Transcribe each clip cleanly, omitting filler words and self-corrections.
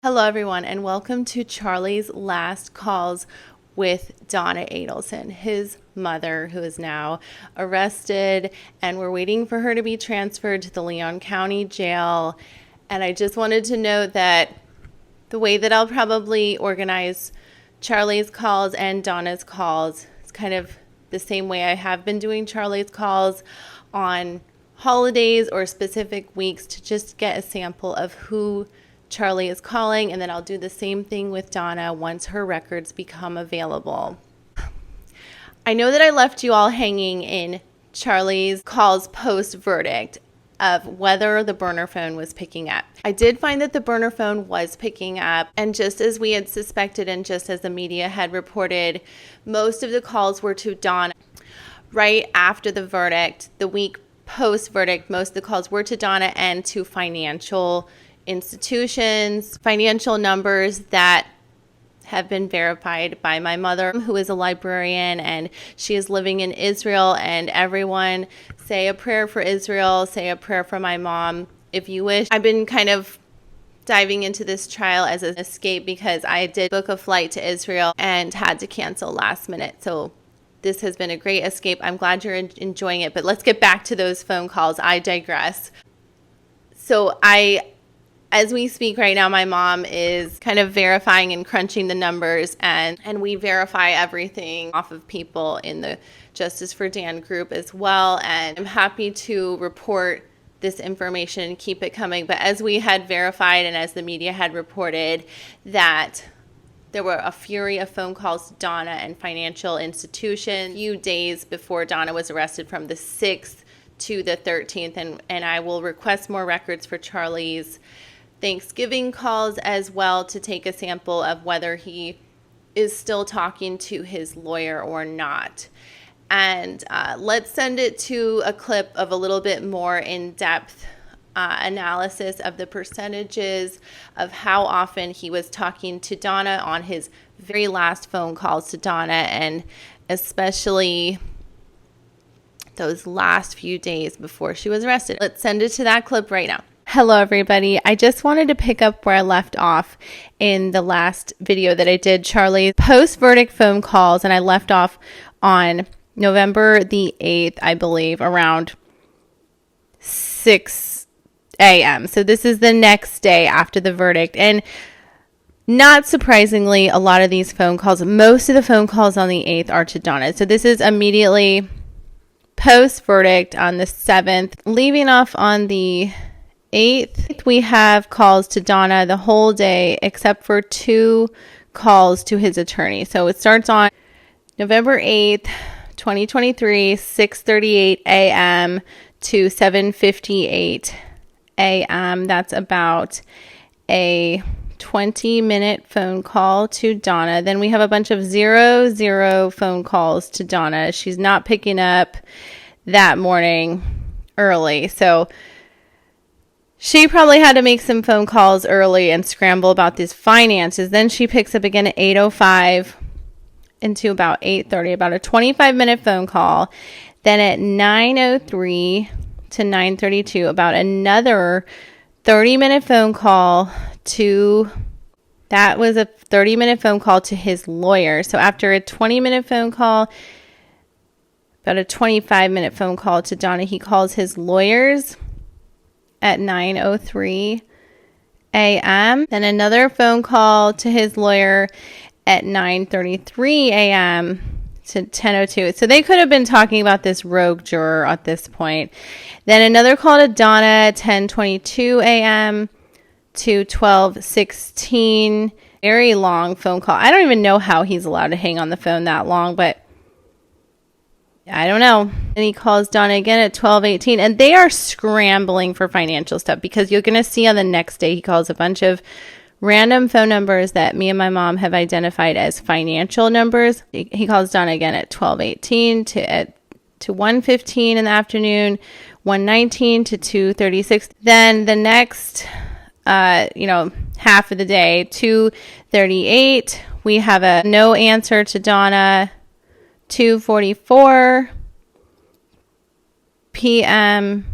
Hello, everyone, and welcome to Charlie's Last Calls with Donna Adelson, his mother, who is now arrested, and we're waiting for her to be transferred to the Leon County Jail. And I just wanted to note that the way that I'll probably organize Charlie's calls and Donna's calls is kind of the same way I have been doing Charlie's calls on holidays or specific weeks to just get a sample of who Charlie is calling, and then I'll do the same thing with Donna once her records become available. I know that I left you all hanging in Charlie's calls post-verdict of whether the burner phone was picking up. I did find that the burner phone was picking up, and just as we had suspected and just as the media had reported, most of the calls were to Donna. Right after the verdict, the week post-verdict, most of the calls were to Donna and to financial institutions, financial numbers that have been verified by my mother, who is a librarian, and she is living in Israel. And everyone say a prayer for Israel, say a prayer for my mom if you wish. I've been kind of diving into this trial as an escape because I did book a flight to Israel and had to cancel last minute. So this has been a great escape. I'm glad you're enjoying it, but let's get back to those phone calls. I digress. So as we speak right now, my mom is kind of verifying and crunching the numbers, and we verify everything off of people in the Justice for Dan group as well. And I'm happy to report this information and keep it coming. But as we had verified and as the media had reported, that there were a fury of phone calls to Donna and financial institutions a few days before Donna was arrested, from the 6th to the 13th. And I will request more records for Charlie's Thanksgiving calls as well to take a sample of whether he is still talking to his lawyer or not. And let's send it to a clip of a little bit more in-depth analysis of the percentages of how often he was talking to Donna on his very last phone calls to Donna, and especially those last few days before she was arrested. Let's send it to that clip right now. Hello, everybody. I just wanted to pick up where I left off in the last video that I did, Charlie's post-verdict phone calls, and I left off on November the 8th, I believe, around 6 a.m. So this is the next day after the verdict, and not surprisingly, a lot of these phone calls, most of the phone calls on the 8th are to Donna. So this is immediately post-verdict on the 7th, leaving off on the 8th, we have calls to Donna the whole day except for 2 calls to his attorney. So it starts on November 8th, 2023, 6:38 a.m. to 7:58 a.m. That's about a 20-minute phone call to Donna. Then we have a bunch of 0 phone calls to Donna. She's not picking up that morning early. So she probably had to make some phone calls early and scramble about these finances. Then she picks up again at 8:05 into about 8:30, about a 25-minute phone call. Then at 9:03 to 9:32, about another 30-minute phone call to, that was a 30-minute phone call to his lawyer. So after a 20-minute phone call, about a 25-minute phone call to Donna, he calls his lawyers at 9:03 a.m. Then another phone call to his lawyer at 9:33 a.m. to 10:02. So they could have been talking about this rogue juror at this point. Then another call to Donna at 10:22 a.m. to 12:16. Very long phone call. I don't even know how he's allowed to hang on the phone that long, but I don't know. And he calls Donna again at 12:18, and they are scrambling for financial stuff because you're going to see on the next day he calls a bunch of random phone numbers that me and my mom have identified as financial numbers. He calls Donna again at 12:18 to 1:15 in the afternoon, 1:19 to 2:36. Then the next half of the day, 2:38, we have a no answer to Donna. 2:44 p.m.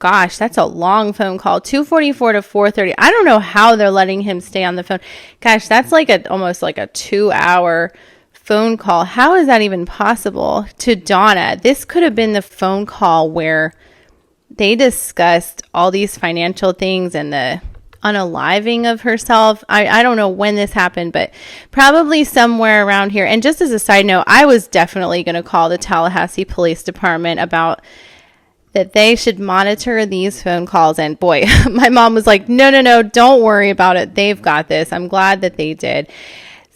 gosh, that's a long phone call. 2:44 to 4:30. I don't know how they're letting him stay on the phone. Gosh, that's like almost like a 2-hour phone call. How is that even possible? To Donna, this could have been the phone call where they discussed all these financial things and the unaliving of herself. I don't know when this happened, but probably somewhere around here. And just as a side note, I was definitely going to call the Tallahassee Police Department about that they should monitor these phone calls. And boy, my mom was like, no, don't worry about it. They've got this. I'm glad that they did.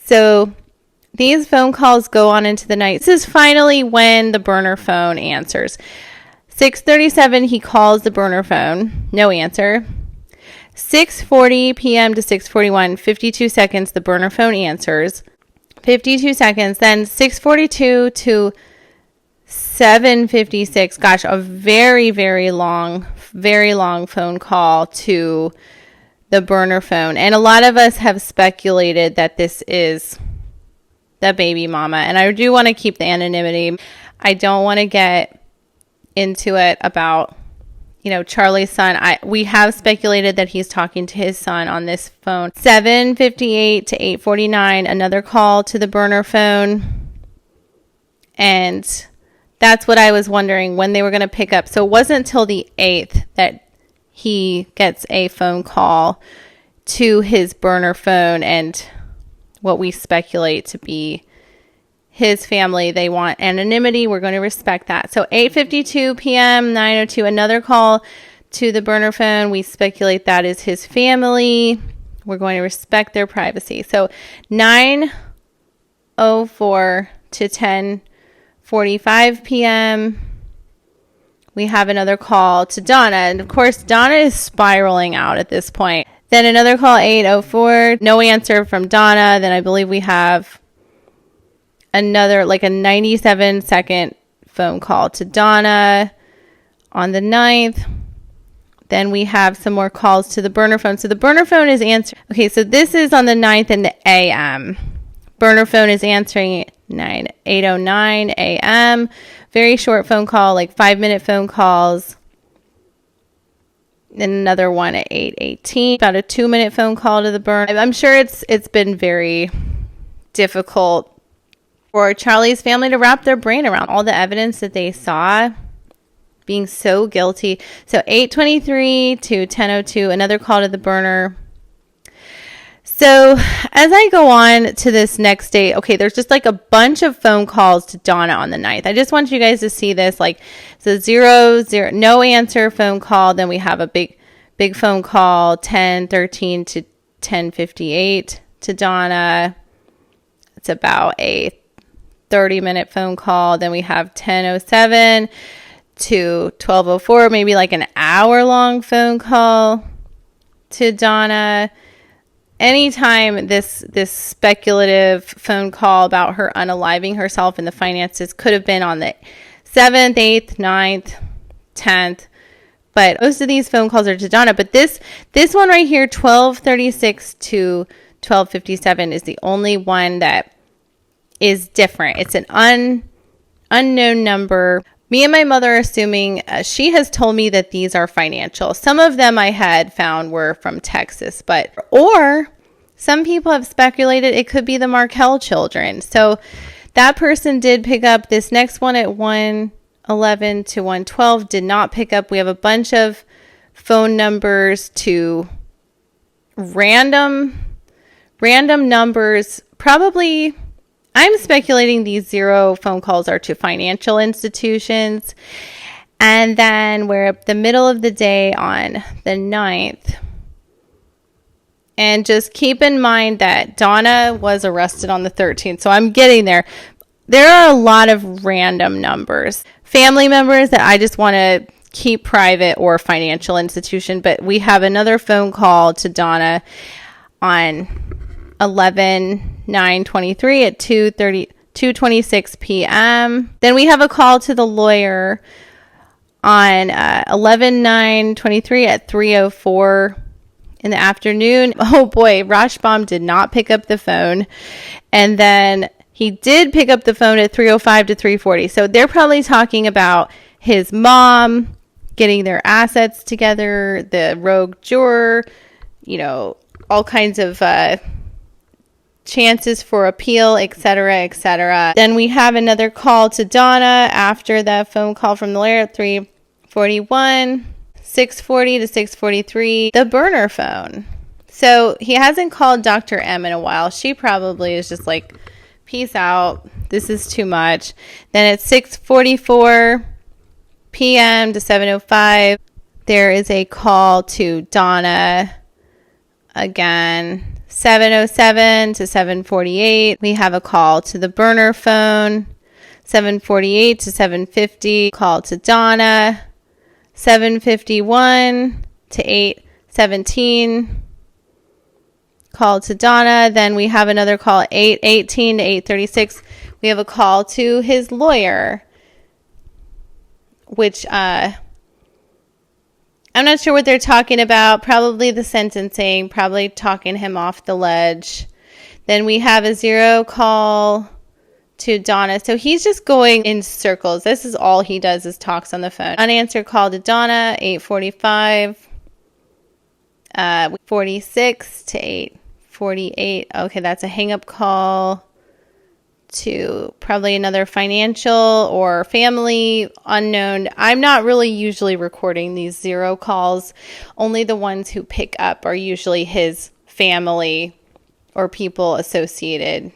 So these phone calls go on into the night. This is finally when the burner phone answers. 6:37, he calls the burner phone. No answer. 6:40 p.m. to 6:41, 52 seconds, the burner phone answers. 52 seconds. Then 6:42 to 7:56. Gosh, a very, very long phone call to the burner phone. And a lot of us have speculated that this is the baby mama. And I do want to keep the anonymity. I don't want to get into it about Charlie's son. We have speculated that he's talking to his son on this phone. 7:58 to 8:49, another call to the burner phone. And that's what I was wondering when they were going to pick up. So it wasn't until the 8th that he gets a phone call to his burner phone, and what we speculate to be his family. They want anonymity. We're going to respect that. So 8:52 p.m., 9:02, another call to the burner phone. We speculate that is his family. We're going to respect their privacy. So 9:04 to 10:45 p.m., we have another call to Donna. And of course, Donna is spiraling out at this point. Then another call, 8:04, no answer from Donna. Then I believe we have another, like a 97-second phone call to Donna on the 9th. Then we have some more calls to the burner phone. So the burner phone is answering. Okay, so this is on the 9th in the a.m. Burner phone is answering 8:09 a.m. Very short phone call, like 5-minute phone calls. Then another one at 8:18, about a 2-minute phone call to the burner. I'm sure it's been very difficult for Charlie's family to wrap their brain around all the evidence that they saw, being so guilty. So 8:23 to 10:02, another call to the burner. So as I go on to this next day, okay, there's just like a bunch of phone calls to Donna on the 9th. I just want you guys to see this, like, so 0, no answer phone call. Then we have a big phone call, 10:13 to 10:58 to Donna. It's about a 30-minute phone call. Then we have 10:07 to 12:04, maybe like an hour-long phone call to Donna. Anytime this speculative phone call about her unaliving herself and the finances could have been on the 7th, 8th, 9th, 10th. But most of these phone calls are to Donna. But this one right here, 12:36 to 12:57, is the only one that is different. It's an unknown number. Me and my mother are assuming, she has told me that these are financial. Some of them I had found were from Texas, or some people have speculated it could be the Markel children. So that person did pick up. This next one at 1:11 to 1:12 did not pick up. We have a bunch of phone numbers to random numbers. Probably, I'm speculating these 0 phone calls are to financial institutions. And then we're at the middle of the day on the 9th. And just keep in mind that Donna was arrested on the 13th. So I'm getting there. There are a lot of random numbers. Family members that I just want to keep private, or financial institution. But we have another phone call to Donna on 11/9/23 at 2:26 p.m. Then we have a call to the lawyer on 11/9/23 at 3:04 in the afternoon. Oh boy, Rashbaum did not pick up the phone. And then he did pick up the phone at 3:05 to 3:40. So they're probably talking about his mom getting their assets together, the rogue juror, all kinds of chances for appeal, etc., etc. Then we have another call to Donna after that phone call from the lawyer at 3:41, 6:40 to 6:43, the burner phone. So he hasn't called Dr. M in a while. She probably is just like, peace out. This is too much. Then at 6:44 p.m. to 7:05, there is a call to Donna again. 7:07 to 7:48, we have a call to the burner phone. 7:48 to 7:50, call to Donna. 7:51 to 8:17, call to Donna. Then we have another call at 8:18 to 8:36. We have a call to his lawyer, which I'm not sure what they're talking about. Probably the sentencing, probably talking him off the ledge. Then we have a 0 call to Donna. So he's just going in circles. This is all he does is talks on the phone. Unanswered call to Donna, 8:45, 46 to 8:48. Okay, that's a hang-up call to probably another financial or family unknown. I'm not really usually recording these 0 calls. Only the ones who pick up are usually his family or people associated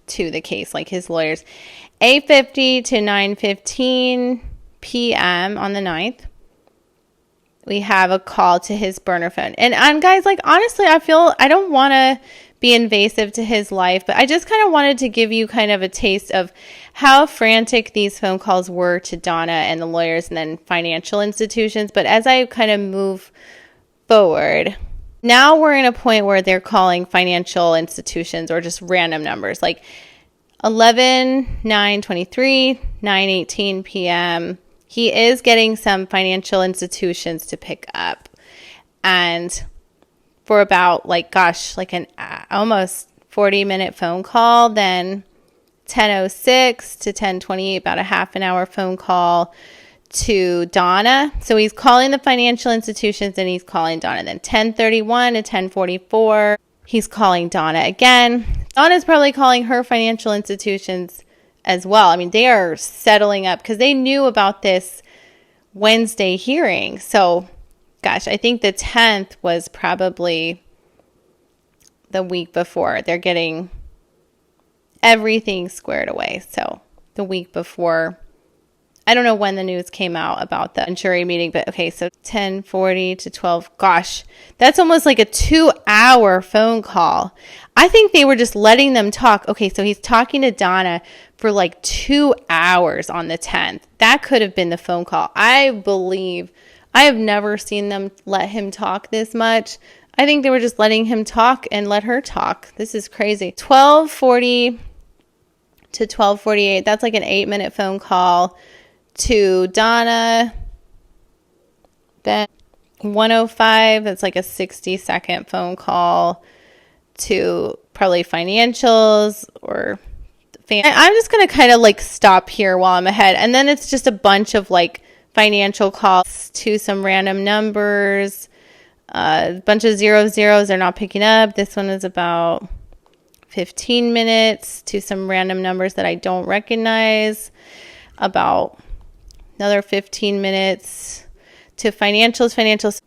to the case, like his lawyers. 8:50 to 9:15 p.m. on the 9th. We have a call to his burner phone. And guys, like, honestly, I don't want to be invasive to his life, but I just kind of wanted to give you kind of a taste of how frantic these phone calls were to Donna and the lawyers and then financial institutions. But as I kind of move forward, now we're in a point where they're calling financial institutions or just random numbers like 11/9/23, 9:18 p.m. He is getting some financial institutions to pick up. And for about an almost 40-minute phone call, then 10:06 to 10:28, about a half an hour phone call to Donna. So he's calling the financial institutions and he's calling Donna. Then 10:31 to 10:44, he's calling Donna again. Donna's probably calling her financial institutions as well. I mean, they are settling up because they knew about this Wednesday hearing. So gosh, I think the 10th was probably the week before. They're getting everything squared away. So the week before, I don't know when the news came out about the jury meeting, but okay, so 10:40 to 12. Gosh, that's almost like a 2-hour phone call. I think they were just letting them talk. Okay, so he's talking to Donna for like 2 hours on the 10th. That could have been the phone call. I believe I have never seen them let him talk this much. I think they were just letting him talk and let her talk. This is crazy. 12:40 to 12:48. That's like an 8-minute phone call to Donna. Then 1:05. That's like a 60-second phone call to probably financials or I'm just going to kind of like stop here while I'm ahead. And then it's just a bunch of like financial calls to some random numbers, a bunch of 00s they're not picking up. This one is about 15 minutes to some random numbers that I don't recognize, about another 15 minutes to financials.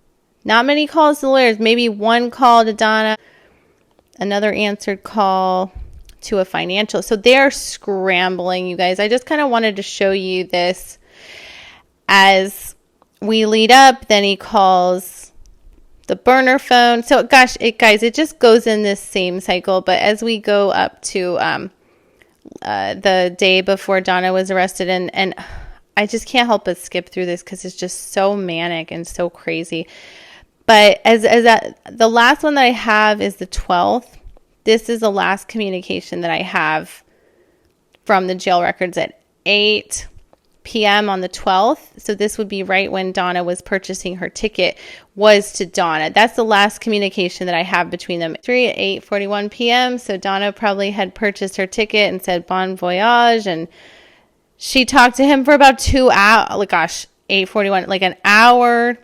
Not many calls to lawyers, maybe one call to Donna, another answered call to a financial. So they're scrambling, you guys. I just kind of wanted to show you this as we lead up. Then he calls the burner phone. So gosh, guys, it just goes in this same cycle. But as we go up to the day before Donna was arrested, and I just can't help but skip through this because it's just so manic and so crazy. But as the last one that I have is the 12th. This is the last communication that I have from the jail records at 8 p.m. on the 12th. So this would be right when Donna was purchasing her ticket, was to Donna. That's the last communication that I have between them. 3 at 8:41 p.m. So Donna probably had purchased her ticket and said bon voyage. And she talked to him for about 2 hours. Like, gosh, 8:41, like an hour,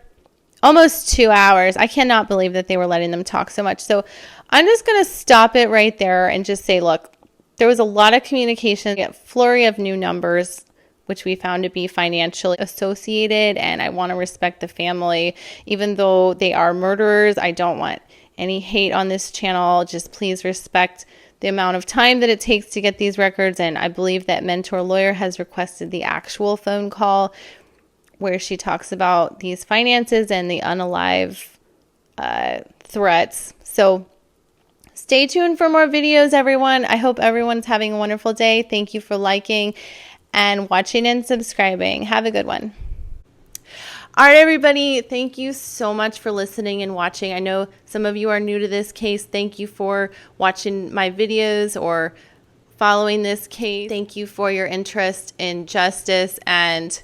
almost 2 hours. I cannot believe that they were letting them talk so much. So I'm just going to stop it right there and just say, look, there was a lot of communication, a flurry of new numbers, which we found to be financially associated. And I want to respect the family, even though they are murderers. I don't want any hate on this channel. Just please respect the amount of time that it takes to get these records. And I believe that Mentor Lawyer has requested the actual phone call where she talks about these finances and the unalive threats. So stay tuned for more videos, everyone. I hope everyone's having a wonderful day. Thank you for liking and watching and subscribing. Have a good one. All right, everybody. Thank you so much for listening and watching. I know some of you are new to this case. Thank you for watching my videos or following this case. Thank you for your interest in justice, and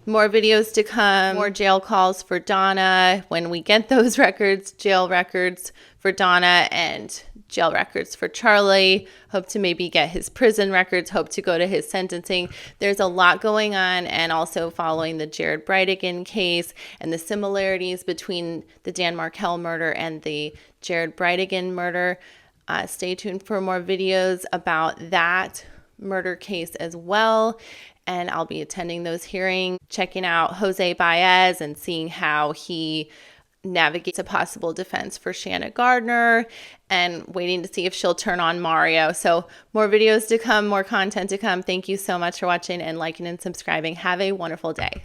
more videos to come, more jail calls for Donna when we get those records, jail records for Donna and jail records for Charlie. Hope to maybe get his prison records, hope to go to his sentencing. There's a lot going on, and also following the Jared Bridegan case and the similarities between the Dan Markel murder and the Jared Bridegan murder. Stay tuned for more videos about that murder case as well. And I'll be attending those hearings, checking out Jose Baez and seeing how he navigates a possible defense for Shanna Gardner, and waiting to see if she'll turn on Mario. So more videos to come, more content to come. Thank you so much for watching and liking and subscribing. Have a wonderful day.